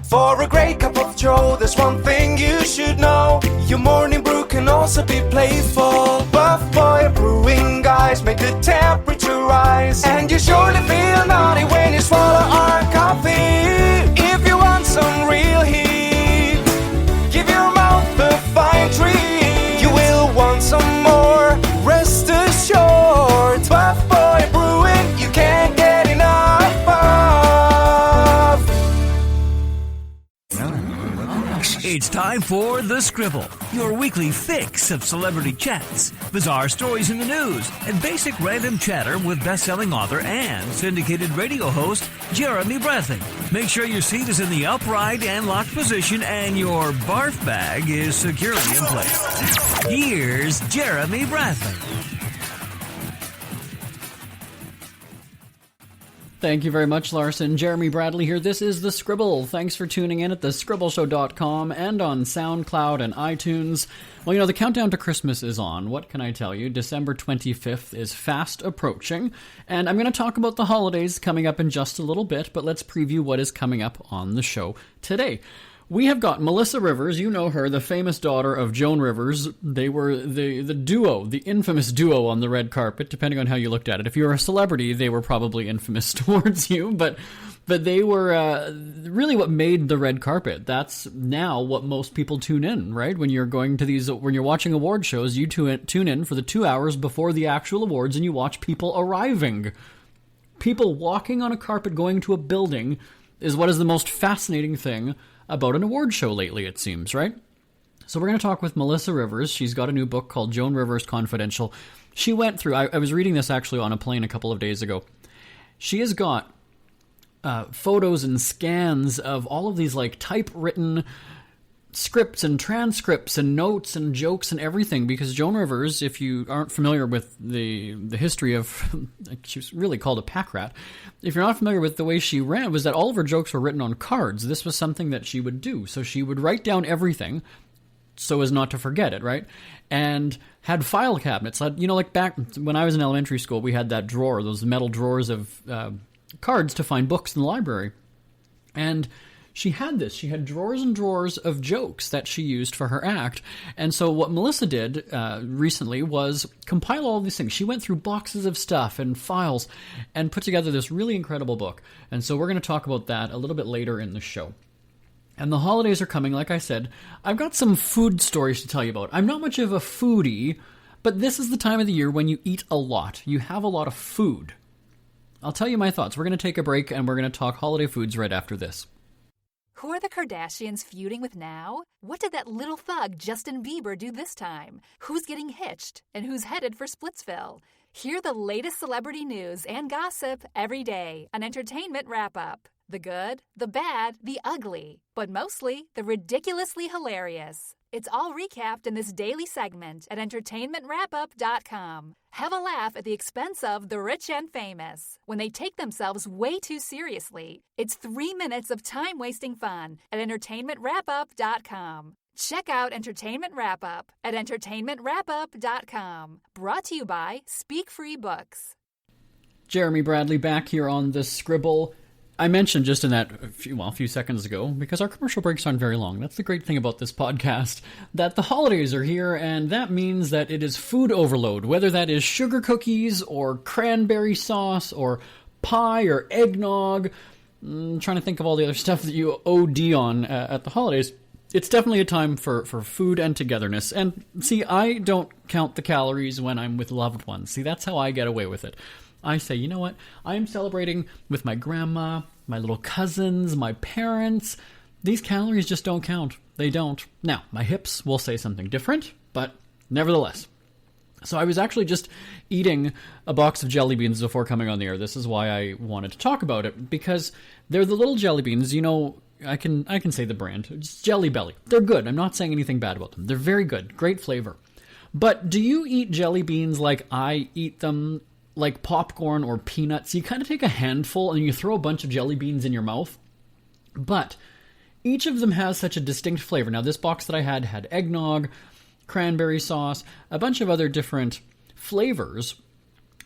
For a great cup of joe, there's one thing you should know. Your morning brew can also be playful. Buff Boy Brewing guys make the temperature rise, and you surely feel naughty when you swallow our coffee. If you want some real heat, give your mouth a fine treat. You will want some more, rest assured. Buff Boy Brewing, you can't get enough of. It's time for The Scribble, your weekly fix of celebrity chats, bizarre stories in the news, and basic random chatter with best-selling author and syndicated radio host Jeremy Bradley. Make sure your seat is in the upright and locked position and your barf bag is securely in place. Here's Jeremy Bradley. Thank you very much, Larson. Jeremy Bradley here. This is The Scribble. Thanks for tuning in at thescribbleshow.com and on SoundCloud and iTunes. Well, you know, the countdown to Christmas is on. What can I tell you? December 25th is fast approaching, and I'm going to talk about the holidays coming up in just a little bit, but let's preview what is coming up on the show today. We have got Melissa Rivers, you know her, the famous daughter of Joan Rivers. They were the duo, the infamous duo on the red carpet, depending on how you looked at it. If you were a celebrity, they were probably infamous towards you, but they were really what made the red carpet. That's now what most people tune in, right? When you're going to when you're watching award shows, you tune in for the 2 hours before the actual awards, and you watch people arriving. People walking on a carpet going to a building is what is the most fascinating thing about an award show lately, it seems, right? So we're going to talk with Melissa Rivers. She's got a new book called Joan Rivers Confidential. She went through, I was reading this actually on a plane a couple of days ago. She has got photos and scans of all of these like typewritten scripts and transcripts and notes and jokes and everything, because Joan Rivers, if you aren't familiar with the history of, she was really called a pack rat, if you're not familiar with the way she ran, was that all of her jokes were written on cards. This was something that she would do. So she would write down everything so as not to forget it, right? And had file cabinets. You know, like back when I was in elementary school, we had that drawer, those metal drawers of cards to find books in the library. And she had this. She had drawers and drawers of jokes that she used for her act. And so what Melissa did recently was compile all of these things. She went through boxes of stuff and files and put together this really incredible book. And so we're going to talk about that a little bit later in the show. And the holidays are coming, like I said. I've got some food stories to tell you about. I'm not much of a foodie, but this is the time of the year when you eat a lot. You have a lot of food. I'll tell you my thoughts. We're going to take a break and we're going to talk holiday foods right after this. Who are the Kardashians feuding with now? What did that little thug Justin Bieber do this time? Who's getting hitched? And who's headed for Splitsville? Hear the latest celebrity news and gossip every day on Entertainment Wrap-Up. The good, the bad, the ugly, but mostly the ridiculously hilarious. It's all recapped in this daily segment at entertainmentwrapup.com. Have a laugh at the expense of the rich and famous when they take themselves way too seriously. It's 3 minutes of time-wasting fun at entertainmentwrapup.com. Check out Entertainment Wrap-Up at entertainmentwrapup.com. Brought to you by Speak Free Books. Jeremy Bradley back here on The Scribble. I mentioned just in that a few seconds ago, because our commercial breaks aren't very long. That's the great thing about this podcast, that the holidays are here, and that means that it is food overload, whether that is sugar cookies or cranberry sauce or pie or eggnog. I'm trying to think of all the other stuff that you OD on at the holidays. It's definitely a time for food and togetherness. And see, I don't count the calories when I'm with loved ones. See, that's how I get away with it. I say, you know what? I am celebrating with my grandma, my little cousins, my parents. These calories just don't count. They don't. Now, my hips will say something different, but nevertheless. So I was actually just eating a box of jelly beans before coming on the air. This is why I wanted to talk about it, because they're the little jelly beans. You know, I can say the brand. It's Jelly Belly. They're good. I'm not saying anything bad about them. They're very good. Great flavor. But do you eat jelly beans like I eat them, like popcorn or peanuts? You kind of take a handful and you throw a bunch of jelly beans in your mouth. But each of them has such a distinct flavor. Now, this box that I had eggnog, cranberry sauce, a bunch of other different flavors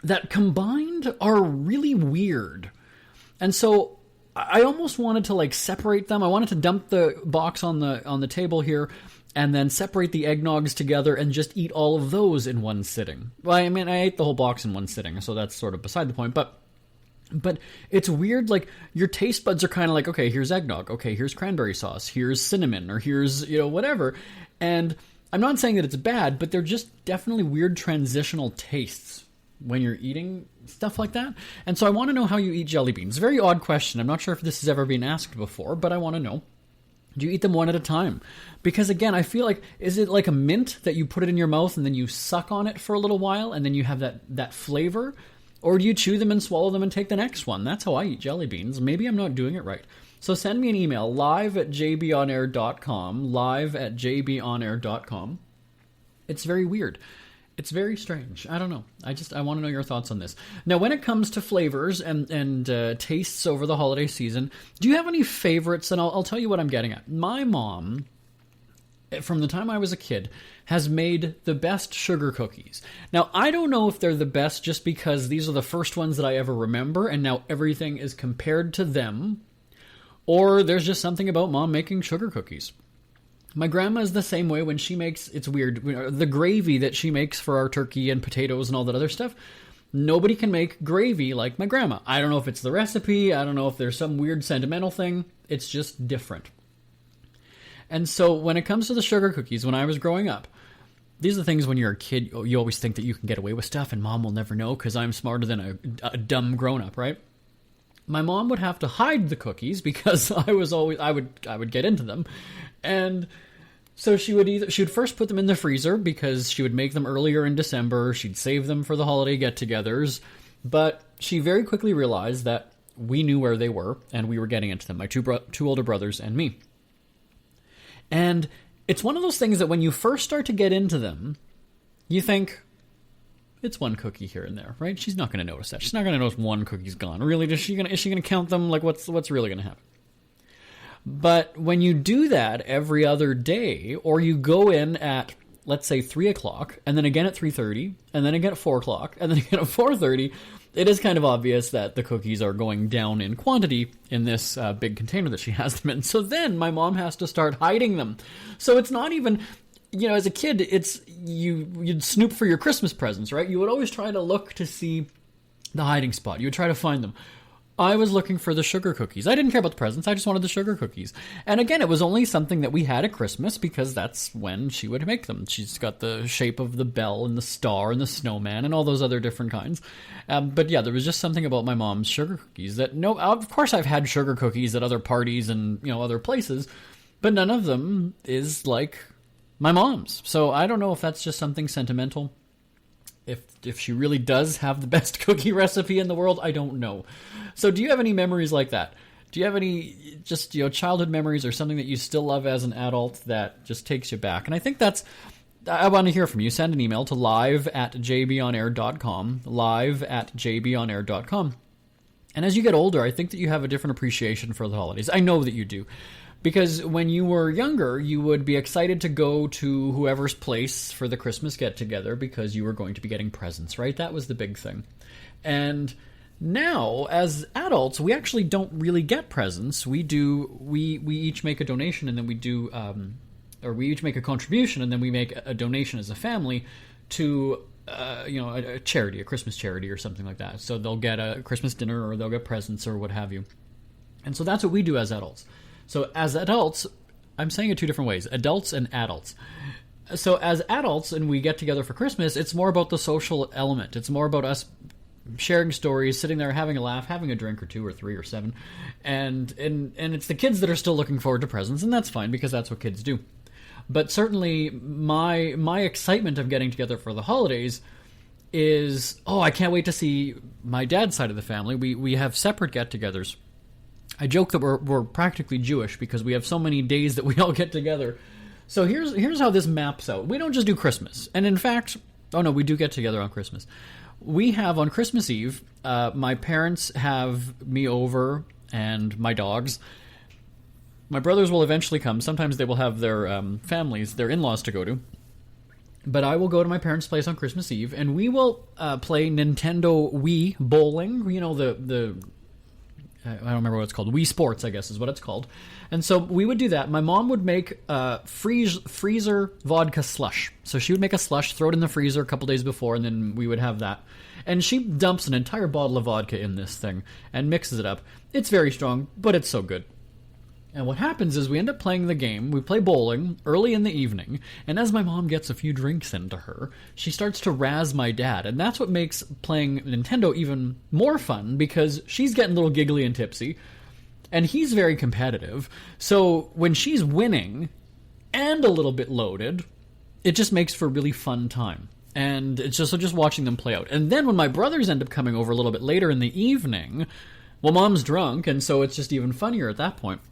that combined are really weird. And so I almost wanted to like separate them. I wanted to dump the box on the table here and then separate the eggnogs together and just eat all of those in one sitting. Well, I mean, I ate the whole box in one sitting, so that's sort of beside the point, but it's weird, like, your taste buds are kind of like, okay, here's eggnog, okay, here's cranberry sauce, here's cinnamon, or here's, whatever. And I'm not saying that it's bad, but they're just definitely weird transitional tastes when you're eating stuff like that. And so I want to know how you eat jelly beans. Very odd question. I'm not sure if this has ever been asked before, but I want to know. Do you eat them one at a time? Because again, I feel like, is it like a mint that you put it in your mouth and then you suck on it for a little while and then you have that flavor? Or do you chew them and swallow them and take the next one? That's how I eat jelly beans. Maybe I'm not doing it right. So send me an email, live@jbonair.com, live@jbonair.com. It's very weird. It's very strange. I don't know. I want to know your thoughts on this. Now, when it comes to flavors and tastes over the holiday season, do you have any favorites? And I'll tell you what I'm getting at. My mom, from the time I was a kid, has made the best sugar cookies. Now, I don't know if they're the best just because these are the first ones that I ever remember, and now everything is compared to them, or there's just something about Mom making sugar cookies. My grandma is the same way when she makes, it's weird, the gravy that she makes for our turkey and potatoes and all that other stuff. Nobody can make gravy like my grandma. I don't know if it's the recipe, I don't know if there's some weird sentimental thing, it's just different. And so when it comes to the sugar cookies, when I was growing up, these are the things when you're a kid, you always think that you can get away with stuff and Mom will never know because I'm smarter than a dumb grown-up, right? My mom would have to hide the cookies because I would get into them. And so she would first put them in the freezer because she would make them earlier in December. She'd save them for the holiday get-togethers. But she very quickly realized that we knew where they were and we were getting into them, my two older brothers and me. And it's one of those things that when you first start to get into them, you think, it's one cookie here and there, right? She's not going to notice that. She's not going to notice one cookie's gone. Really, is she going to count them? Like, what's really going to happen? But when you do that every other day, or you go in at, let's say, 3 o'clock, and then again at 3:30, and then again at 4 o'clock, and then again at 4:30, it is kind of obvious that the cookies are going down in quantity in this big container that she has them in. So then my mom has to start hiding them. So it's not even, as a kid, it's you'd snoop for your Christmas presents, right? You would always try to look to see the hiding spot. You would try to find them. I was looking for the sugar cookies. I didn't care about the presents. I just wanted the sugar cookies. And again, it was only something that we had at Christmas because that's when she would make them. She's got the shape of the bell and the star and the snowman and all those other different kinds. But yeah, there was just something about my mom's sugar cookies that, no, of course I've had sugar cookies at other parties and, other places, but none of them is like my mom's. So I don't know if that's just something sentimental. If she really does have the best cookie recipe in the world, I don't know. So do you have any memories like that? Do you have any just, childhood memories or something that you still love as an adult that just takes you back? And I think I want to hear from you. Send an email to live@jbonair.com, live@jbonair.com. And as you get older, I think that you have a different appreciation for the holidays. I know that you do. Because when you were younger, you would be excited to go to whoever's place for the Christmas get-together because you were going to be getting presents, right? That was the big thing. And now, as adults, we actually don't really get presents. We each make a donation and then we each make a contribution and then we make a donation as a family to a charity, a Christmas charity or something like that. So they'll get a Christmas dinner or they'll get presents or what have you. And so that's what we do as adults. So as adults, I'm saying it two different ways, adults and adults. So as adults, and we get together for Christmas, it's more about the social element. It's more about us sharing stories, sitting there having a laugh, having a drink or 2 or 3 or 7. And it's the kids that are still looking forward to presents, and that's fine because that's what kids do. But certainly my excitement of getting together for the holidays is, I can't wait to see my dad's side of the family. We have separate get-togethers. I joke that we're practically Jewish because we have so many days that we all get together. So here's how this maps out. We don't just do Christmas. And in fact, we do get together on Christmas. We have on Christmas Eve, my parents have me over and my dogs. My brothers will eventually come. Sometimes they will have their families, their in-laws to go to. But I will go to my parents' place on Christmas Eve and we will play Nintendo Wii bowling. I don't remember what it's called. Wii Sports, I guess, is what it's called. And so we would do that. My mom would make freezer vodka slush. So she would make a slush, throw it in the freezer a couple days before, and then we would have that. And she dumps an entire bottle of vodka in this thing and mixes it up. It's very strong, but it's so good. And what happens is we end up playing the game. We play bowling early in the evening, and as my mom gets a few drinks into her, she starts to razz my dad. And that's what makes playing Nintendo even more fun, because she's getting a little giggly and tipsy, and he's very competitive. So when she's winning and a little bit loaded, it just makes for a really fun time. And it's just watching them play out. And then when my brothers end up coming over a little bit later in the evening, well, Mom's drunk, and so it's just even funnier at that point.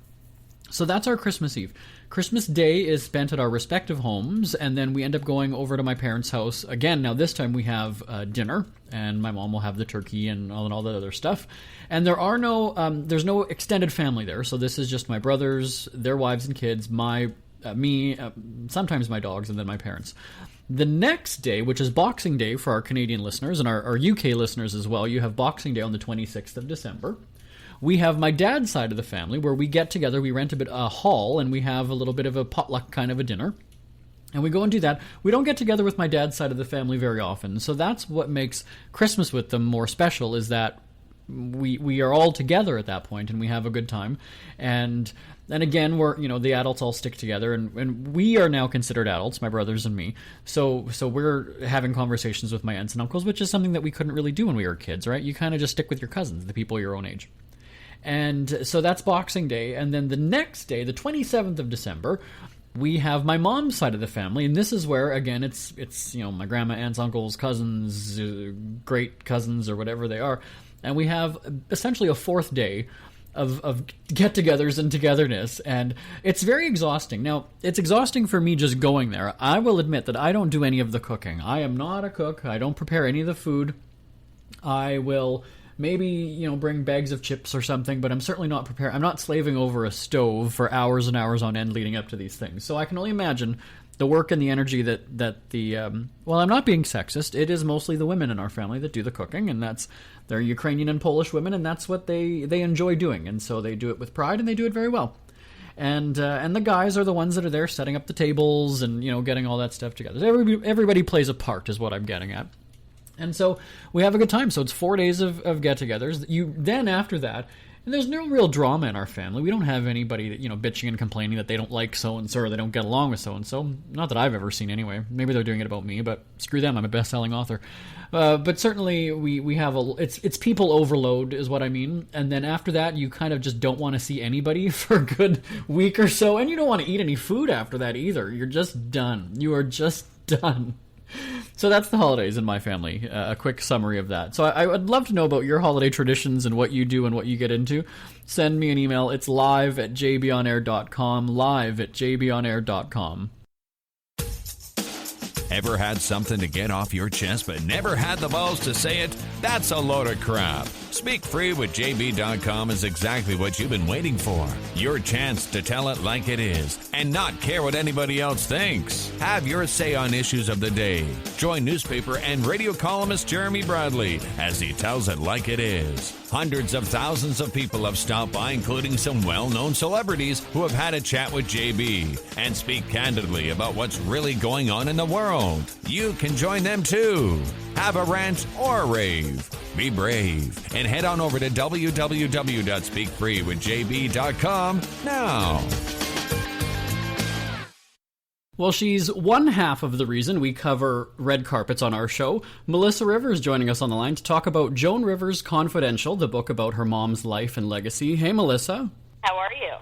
So that's our Christmas Eve. Christmas Day is spent at our respective homes, and then we end up going over to my parents' house again. Now this time we have dinner, and my mom will have the turkey and all the other stuff. And there's no extended family there, so this is just my brothers, their wives and kids, me, sometimes my dogs, and then my parents. The next day, which is Boxing Day for our Canadian listeners and our UK listeners as well, you have Boxing Day on the 26th of December. We have my dad's side of the family where we get together, we rent a hall, and we have a little bit of a potluck kind of a dinner. And we go and do that. We don't get together with my dad's side of the family very often, so that's what makes Christmas with them more special, is that we are all together at that point and we have a good time. And again, we're, the adults all stick together, and we are now considered adults, my brothers and me. So we're having conversations with my aunts and uncles, which is something that we couldn't really do when we were kids, right? You kind of just stick with your cousins, the people your own age. And so that's Boxing Day. And then the next day, the 27th of December, we have my mom's side of the family. And this is where, again, it's my grandma, aunts, uncles, cousins, great cousins, or whatever they are. And we have essentially a fourth day of get-togethers and togetherness. And it's very exhausting. Now, it's exhausting for me just going there. I will admit that I don't do any of the cooking. I am not a cook. I don't prepare any of the food. I will maybe, bring bags of chips or something, but I'm certainly not prepared. I'm not slaving over a stove for hours and hours on end leading up to these things. So I can only imagine the work and the energy that the... well, I'm not being sexist. It is mostly the women in our family that do the cooking, and they're Ukrainian and Polish women, and that's what they enjoy doing. And so they do it with pride, and they do it very well. And the guys are the ones that are there setting up the tables and, getting all that stuff together. Everybody plays a part is what I'm getting at. And so we have a good time. So it's 4 days of get-togethers. Then after that, and there's no real drama in our family. We don't have anybody that, bitching and complaining that they don't like so-and-so or they don't get along with so-and-so. Not that I've ever seen anyway. Maybe they're doing it about me, but screw them. I'm a best-selling author. But certainly we have it's people overload is what I mean. And then after that, you kind of just don't want to see anybody for a good week or so. And you don't want to eat any food after that either. You're just done. You are just done. So that's the holidays in my family, a quick summary of that. So I would love to know about your holiday traditions and what you do and what you get into. Send me an email. It's live@jbonair.com, live@jbonair.com. Ever had something to get off your chest but never had the balls to say it? That's a load of crap. Speak Free with JB.com is exactly what you've been waiting for. Your chance to tell it like it is and not care what anybody else thinks. Have your say on issues of the day. Join newspaper and radio columnist Jeremy Bradley as he tells it like it is. Hundreds of thousands of people have stopped by, including some well-known celebrities who have had a chat with JB and speak candidly about what's really going on in the world. You can join them too. Have a rant or a rave. Be brave and head on over to www.speakfreewithjb.com now. Well, she's one half of the reason we cover red carpets on our show. Melissa Rivers joining us on the line to talk about Joan Rivers Confidential, the book about her mom's life and legacy. Hey, Melissa. How are you?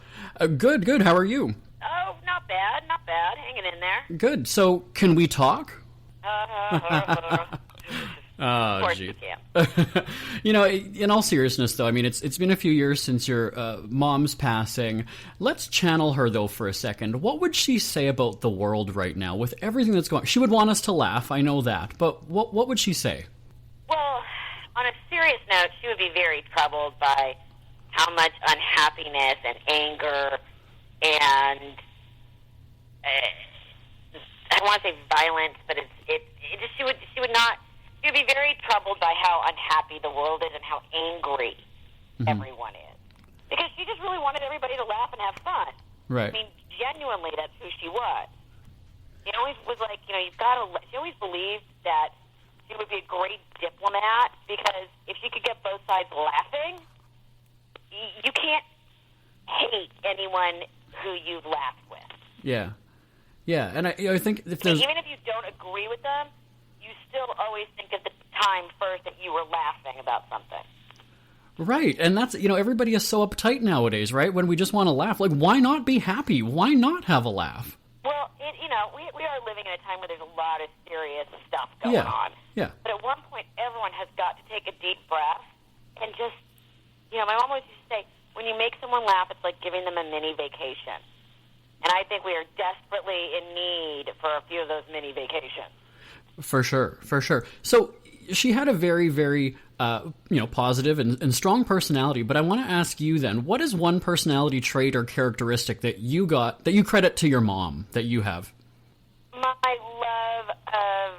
Good. How are you? Oh, not bad. Hanging in there. Good. So, can we talk? Of course gee. you can. In all seriousness, though, I mean, it's been a few years since your mom's passing. Let's channel her, though, for a second. What would she say about the world right now with everything that's going on? She would want us to laugh, I know that, but what would she say? Well, on a serious note, she would be very troubled by how much unhappiness and anger and I don't want to say violence, but she would be very troubled by how unhappy the world is and how angry everyone is. because she just really wanted everybody to laugh and have fun. Right. I mean, genuinely, that's who she was. She always was like, you know, you've got to. She always believed that she would be a great diplomat because if she could get both sides laughing, you can't hate anyone who you've laughed with. Yeah. Yeah, and I think if there's... Even if you don't agree with them, you still always think at the time first that you were laughing about something. Right, and that's, you know, everybody is so uptight nowadays, right? When we just want to laugh. Like, why not be happy? Why not have a laugh? Well, you know, we are living in a time where there's a lot of serious stuff going on. Yeah. But at one point, everyone has got to take a deep breath and just, you know, my mom always used to say, when you make someone laugh, it's like giving them a mini vacation. And I think we are desperately in need for a few of those mini vacations. For sure, for sure. So she had a very, very, positive and strong personality. But I want to ask you then, what is one personality trait or characteristic that you credit to your mom that you have? My love of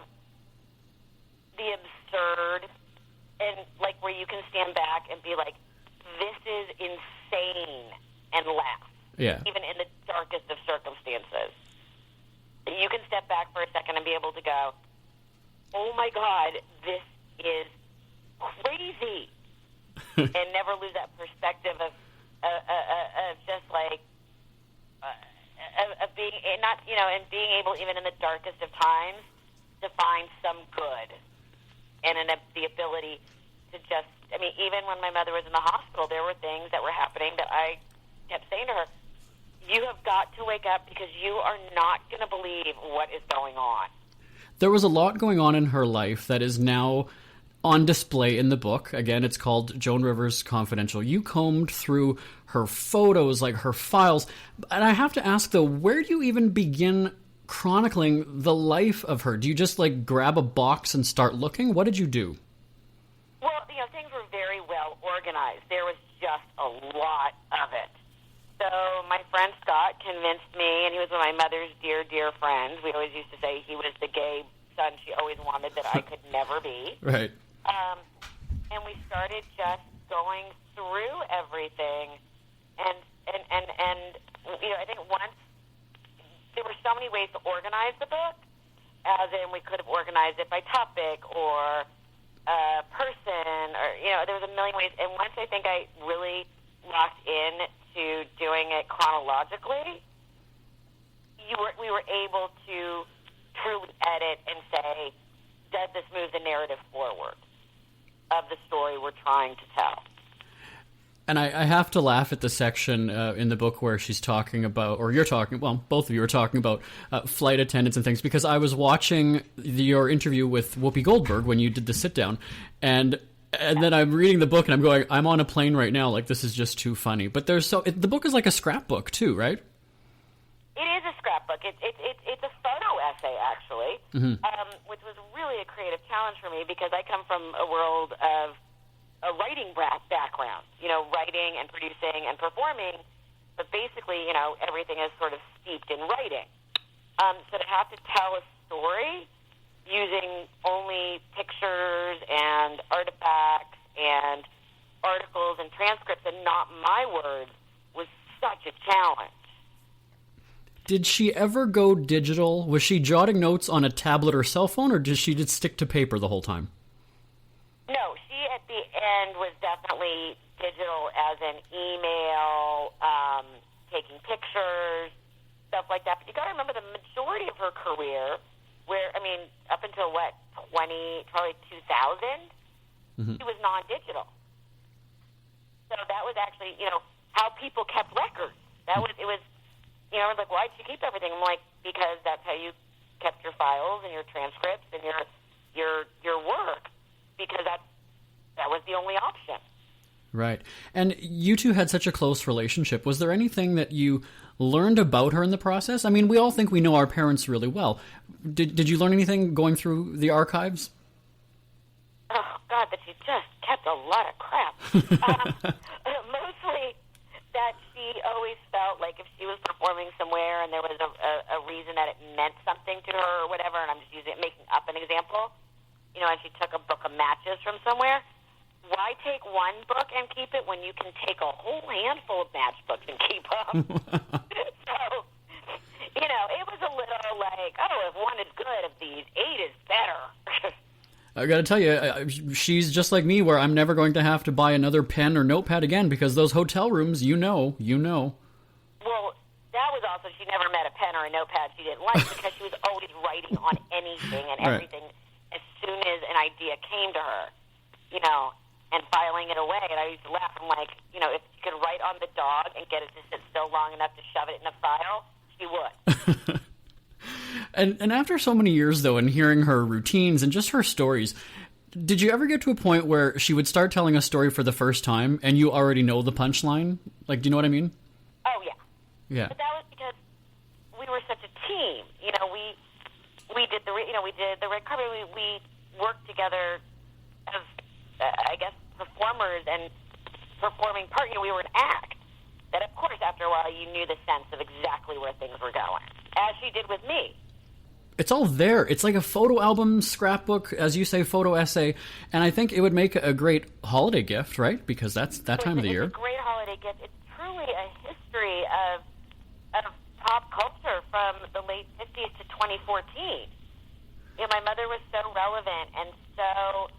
the absurd, and like where you can stand back and be like, this is insane, and laugh. Yeah. Even in the darkest of circumstances. You can step back for a second and be able to go, oh my God, this is crazy. And never lose that perspective of just like, of being, not, you know, and being able, even in the darkest of times, to find some good. And the ability to just, I mean, even when my mother was in the hospital, there were things that were happening that I kept saying to her, you have got to wake up because you are not going to believe what is going on. There was a lot going on in her life that is now on display in the book. Again, it's called Joan Rivers Confidential. You combed through her photos, like her files. And I have to ask, though, where do you even begin chronicling the life of her? Do you just, like, grab a box and start looking? What did you do? Well, you know, things were very well organized. There was just a lot of it. So my friend Scott convinced me, and he was one of my mother's dear, dear friends. We always used to say he was the gay son she always wanted that I could never be. Right. And we started just going through everything. And you know, I think once there were so many ways to organize the book, as in we could have organized it by topic or person, or, you know, there was a million ways. And once I think I really locked in to doing it chronologically, we were able to truly edit and say, does this move the narrative forward of the story we're trying to tell? And I have to laugh at the section in the book where she's talking about, or you're talking, well, both of you are talking about flight attendants and things, because I was watching your interview with Whoopi Goldberg when you did the sit-down, and then I'm reading the book and I'm going, I'm on a plane right now, like, this is just too funny. But the book is like a scrapbook too, right? It is a scrapbook. It's a photo essay, actually, which was really a creative challenge for me because I come from a world of a writing background, you know, writing and producing and performing, but basically, you know, everything is sort of steeped in writing. So to have to tell a story using only pictures and artifacts and articles and transcripts and not my words was such a challenge. Did she ever go digital? Was she jotting notes on a tablet or cell phone, or did she just stick to paper the whole time? No, she at the end was definitely digital, as in email, taking pictures, stuff like that. But you got to remember the majority of her career, where, I mean, up until probably 2000, she was non-digital. So that was actually, you know, how people kept records. It was, you know, like, why'd you keep everything? I'm like, because that's how you kept your files and your transcripts and your work, because that was the only option. Right. And you two had such a close relationship. Was there anything that you learned about her in the process? I mean, we all think we know our parents really well. Did you learn anything going through the archives? Oh, God, that she just kept a lot of crap. Mostly that she always felt like if she was performing somewhere and there was a reason that it meant something to her or whatever, and I'm just making up an example, you know, and she took a book of matches from somewhere, why why take one book and keep it when you can take a whole handful of matchbooks and keep them? So, you know, it was a little like, oh, if one is good of these, 8 is better. I gotta tell you, she's just like me, where I'm never going to have to buy another pen or notepad again, because those hotel rooms, you know. Well, that was also, she never met a pen or a notepad she didn't like, because she was always writing on anything and everything as soon as an idea came to her, you know, and filing it away. And I used to laugh. I'm like, you know, if she could write on the dog and get it to sit still long enough to shove it in a file, she would. And after so many years, though, and hearing her routines and just her stories, did you ever get to a point where she would start telling a story for the first time and you already know the punchline? Like, do you know what I mean? Oh, yeah. Yeah. But that was because we were such a team. You know, we did the red carpet. We worked together as, I guess, performers and performing part. You know, we were an act. That, of course, after a while, you knew the sense of exactly where things were going, as she did with me. It's all there. It's like a photo album, scrapbook, as you say, photo essay, and I think it would make a great holiday gift, right? Because that's that time of the year. It's a great holiday gift. It's truly a history of pop culture from the late 50s to 2014. You know, my mother was so relevant and so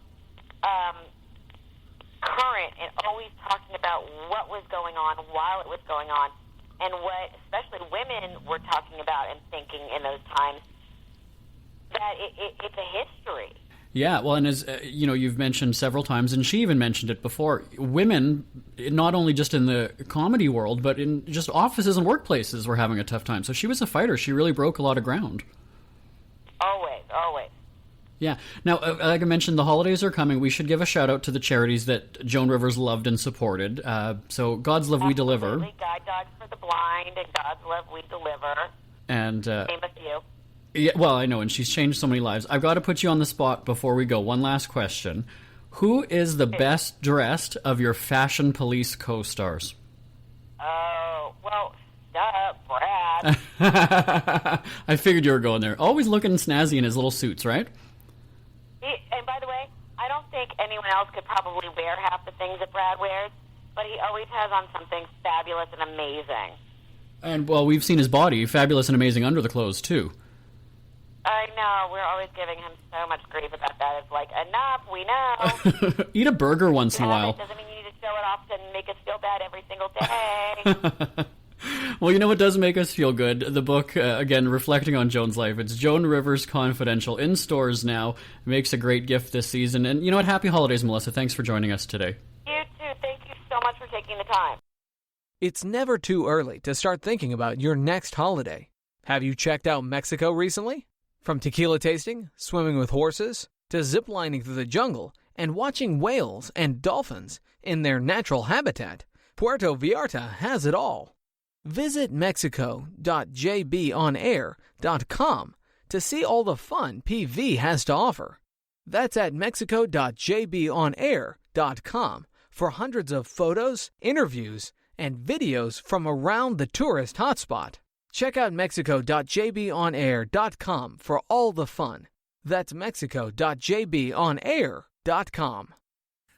current and always talking about what was going on while it was going on, and what especially women were talking about and thinking in those times, that it's a history. Yeah, well, and as you know, you've mentioned several times, and she even mentioned it before, women, not only just in the comedy world, but in just offices and workplaces, were having a tough time. So she was a fighter. She really broke a lot of ground. Always, always. Yeah. Now, like I mentioned, the holidays are coming. We should give a shout-out to the charities that Joan Rivers loved and supported. So God's Love, We Deliver. Guide Dogs for the Blind and God's Love, We Deliver. And name a few. Yeah, well, I know, and she's changed so many lives. I've got to put you on the spot before we go. One last question. Who is the best dressed of your Fashion Police co-stars? Oh, well, Brad. I figured you were going there. Always looking snazzy in his little suits, right? And by the way, I don't think anyone else could probably wear half the things that Brad wears, but he always has on something fabulous and amazing. And, well, we've seen his body, fabulous and amazing under the clothes, too. I know. We're always giving him so much grief about that. It's like, enough, we know. Eat a burger once in a while. It doesn't mean you need to show it off and make us feel bad every single day. Well, you know what does make us feel good? The book, again, reflecting on Joan's life. It's Joan Rivers Confidential, in stores now. It makes a great gift this season. And you know what? Happy holidays, Melissa. Thanks for joining us today. You too. Thank you so much for taking the time. It's never too early to start thinking about your next holiday. Have you checked out Mexico recently? From tequila tasting, swimming with horses, to ziplining through the jungle and watching whales and dolphins in their natural habitat, Puerto Vallarta has it all. Visit mexico.jbonair.com to see all the fun PV has to offer. That's at mexico.jbonair.com for hundreds of photos, interviews, and videos from around the tourist hotspot. Check out mexico.jbonair.com for all the fun. That's mexico.jbonair.com.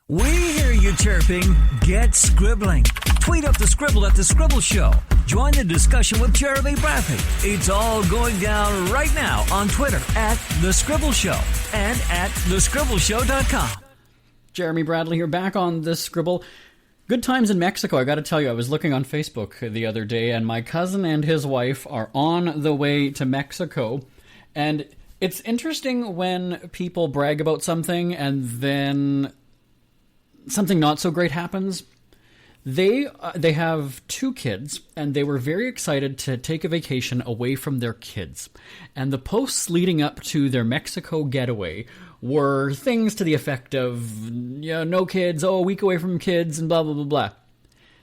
We hear you chirping. Get scribbling. Tweet up the Scribble at The Scribble Show. Join the discussion with Jeremy Bradley. It's all going down right now on Twitter at The Scribble Show and at thescribbleshow.com. Jeremy Bradley here, back on The Scribble. Good times in Mexico. I got to tell you, I was looking on Facebook the other day, and my cousin and his wife are on the way to Mexico. And it's interesting when people brag about something and then something not so great happens. They have 2 kids, and they were very excited to take a vacation away from their kids. And the posts leading up to their Mexico getaway were things to the effect of, no kids, a week away from kids, and blah, blah, blah, blah.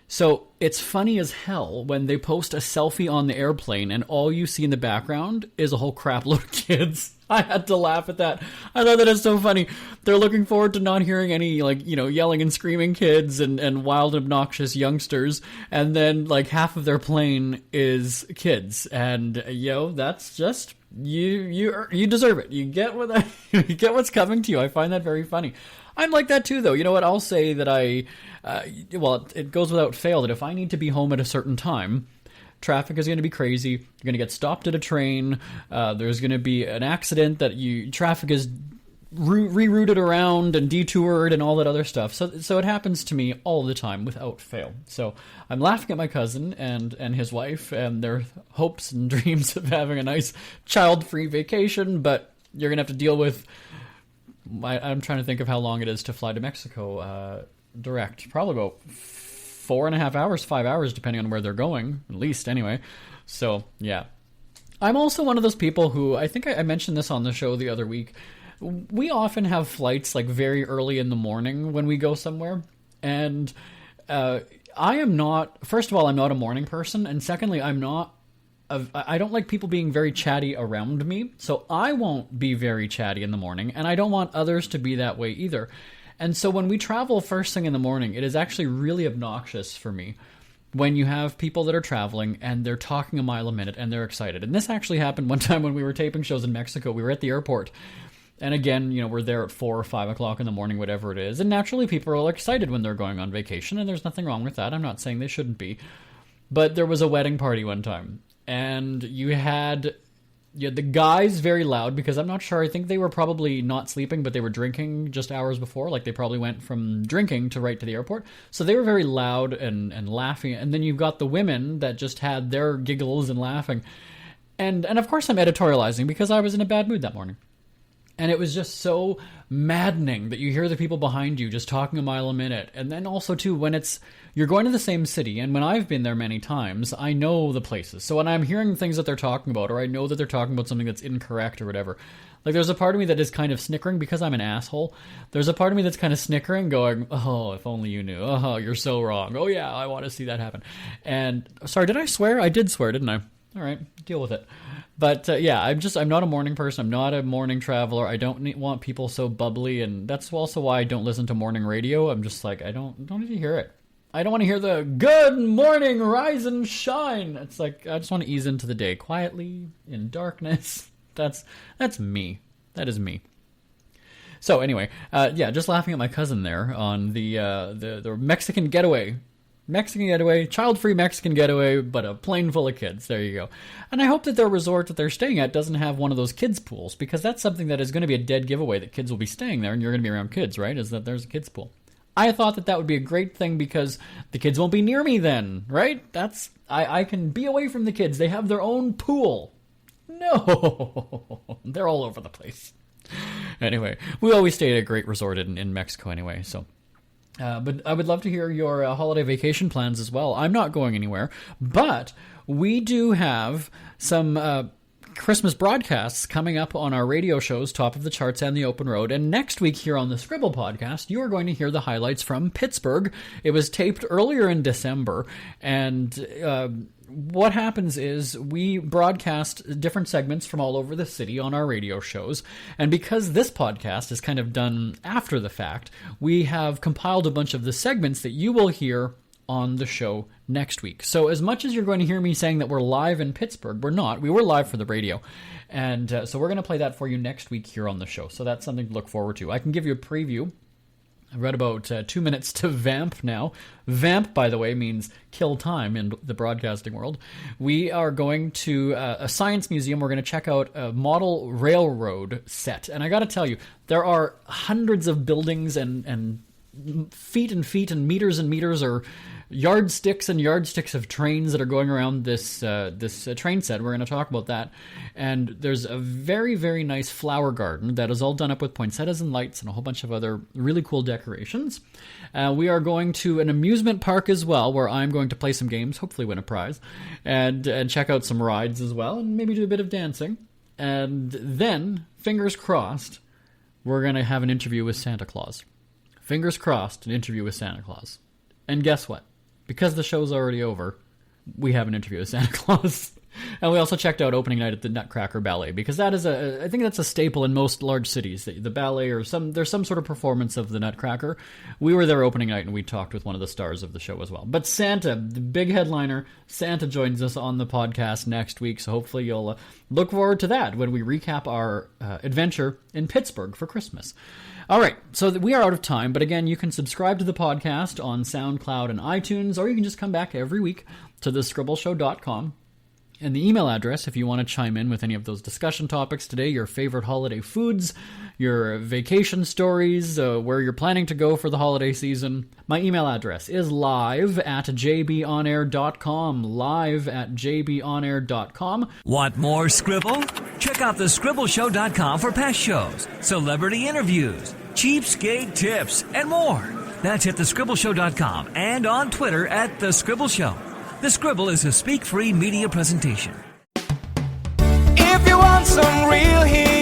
So it's funny as hell when they post a selfie on the airplane and all you see in the background is a whole crap load of kids. I had to laugh at that. I thought that is so funny. They're looking forward to not hearing any, yelling and screaming kids and wild, obnoxious youngsters. And then, half of their plane is kids. And, that's just, you deserve it. You get what's coming to you. I find that very funny. I'm like that too, though. You know what? I'll say that it goes without fail that if I need to be home at a certain time, traffic is going to be crazy. You're going to get stopped at a train. There's going to be an accident traffic is rerouted around and detoured and all that other stuff. So it happens to me all the time without fail. So I'm laughing at my cousin and his wife and their hopes and dreams of having a nice child-free vacation, but you're going to have to deal with... I'm trying to think of how long it is to fly to Mexico direct. Probably about 4.5 hours, 5 hours, depending on where they're going, at least anyway. So, yeah. I'm also one of those people who, I think I mentioned this on the show the other week, we often have flights like very early in the morning when we go somewhere. And first of all, I'm not a morning person. And secondly, I don't like people being very chatty around me. So I won't be very chatty in the morning. And I don't want others to be that way either. And so when we travel first thing in the morning, it is actually really obnoxious for me when you have people that are traveling and they're talking a mile a minute and they're excited. And this actually happened one time when we were taping shows in Mexico. We were at the airport. And again, we're there at 4 or 5 o'clock in the morning, whatever it is. And naturally, people are excited when they're going on vacation, and there's nothing wrong with that. I'm not saying they shouldn't be. But there was a wedding party one time, and you had the guys very loud, because I'm not sure. I think they were probably not sleeping, but they were drinking just hours before. Like, they probably went from drinking to right to the airport. So they were very loud and laughing. And then you've got the women that just had their giggles and laughing. And of course, I'm editorializing because I was in a bad mood that morning. And it was just so maddening that you hear the people behind you just talking a mile a minute. And then also, too, when you're going to the same city, and when I've been there many times, I know the places. So when I'm hearing things that they're talking about, or I know that they're talking about something that's incorrect or whatever, like there's a part of me that is kind of snickering because I'm an asshole. There's a part of me that's kind of snickering going, oh, if only you knew. Oh, you're so wrong. Oh, yeah, I want to see that happen. And, sorry, did I swear? I did swear, didn't I? All right, deal with it. But yeah, I'm not a morning person. I'm not a morning traveler. I don't want people so bubbly, and that's also why I don't listen to morning radio. I'm just like, I don't need to hear it. I don't want to hear the good morning, rise and shine. It's like, I just want to ease into the day quietly in darkness. That's me. That is me. So anyway, yeah, just laughing at my cousin there on the Mexican getaway. Child-free Mexican getaway, but a plane full of kids. There you go. And I hope that their resort that they're staying at doesn't have one of those kids' pools, because that's something that is going to be a dead giveaway, that kids will be staying there and you're going to be around kids, right? Is that there's a kids' pool. I thought that would be a great thing because the kids won't be near me then, right? I can be away from the kids. They have their own pool. No, they're all over the place. Anyway, we always stay at a great resort in Mexico anyway, so... but I would love to hear your holiday vacation plans as well. I'm not going anywhere, but we do have some Christmas broadcasts coming up on our radio shows, Top of the Charts and The Open Road. And next week here on the Scribble podcast, you are going to hear the highlights from Pittsburgh. It was taped earlier in December, and... what happens is we broadcast different segments from all over the city on our radio shows. And because this podcast is kind of done after the fact, we have compiled a bunch of the segments that you will hear on the show next week. So as much as you're going to hear me saying that we're live in Pittsburgh, we're not. We were live for the radio. And so we're going to play that for you next week here on the show. So that's something to look forward to. I can give you a preview. I've read about 2 minutes to vamp now. Vamp, by the way, means kill time in the broadcasting world. We are going to a science museum. We're going to check out a model railroad set. And I got to tell you, there are hundreds of buildings and feet and meters or yardsticks and yardsticks of trains that are going around this train set. We're going to talk about that. And there's a very, very nice flower garden that is all done up with poinsettias and lights and a whole bunch of other really cool decorations. We are going to an amusement park as well, where I'm going to play some games, hopefully win a prize, and check out some rides as well, and maybe do a bit of dancing. And then, fingers crossed, we're going to have an interview with Santa Claus. Fingers crossed, an interview with Santa Claus. And guess what? Because the show's already over, we have an interview with Santa Claus. And we also checked out opening night at the Nutcracker Ballet, because that is I think that's a staple in most large cities. The ballet, or there's some sort of performance of the Nutcracker. We were there opening night, and we talked with one of the stars of the show as well. But Santa, the big headliner, Santa joins us on the podcast next week, so hopefully you'll look forward to that when we recap our adventure in Pittsburgh for Christmas. All right, so we are out of time, but again, you can subscribe to the podcast on SoundCloud and iTunes, or you can just come back every week to thescribbleshow.com. And the email address, if you want to chime in with any of those discussion topics today, your favorite holiday foods, your vacation stories, where you're planning to go for the holiday season, my email address is live@jbonair.com, live@jbonair.com. Want more Scribble? Check out thescribbleshow.com for past shows, celebrity interviews, cheapskate tips, and more. That's at thescribbleshow.com and on Twitter at The Scribble Show. The Scribble is a speak-free media presentation. If you want some real heat,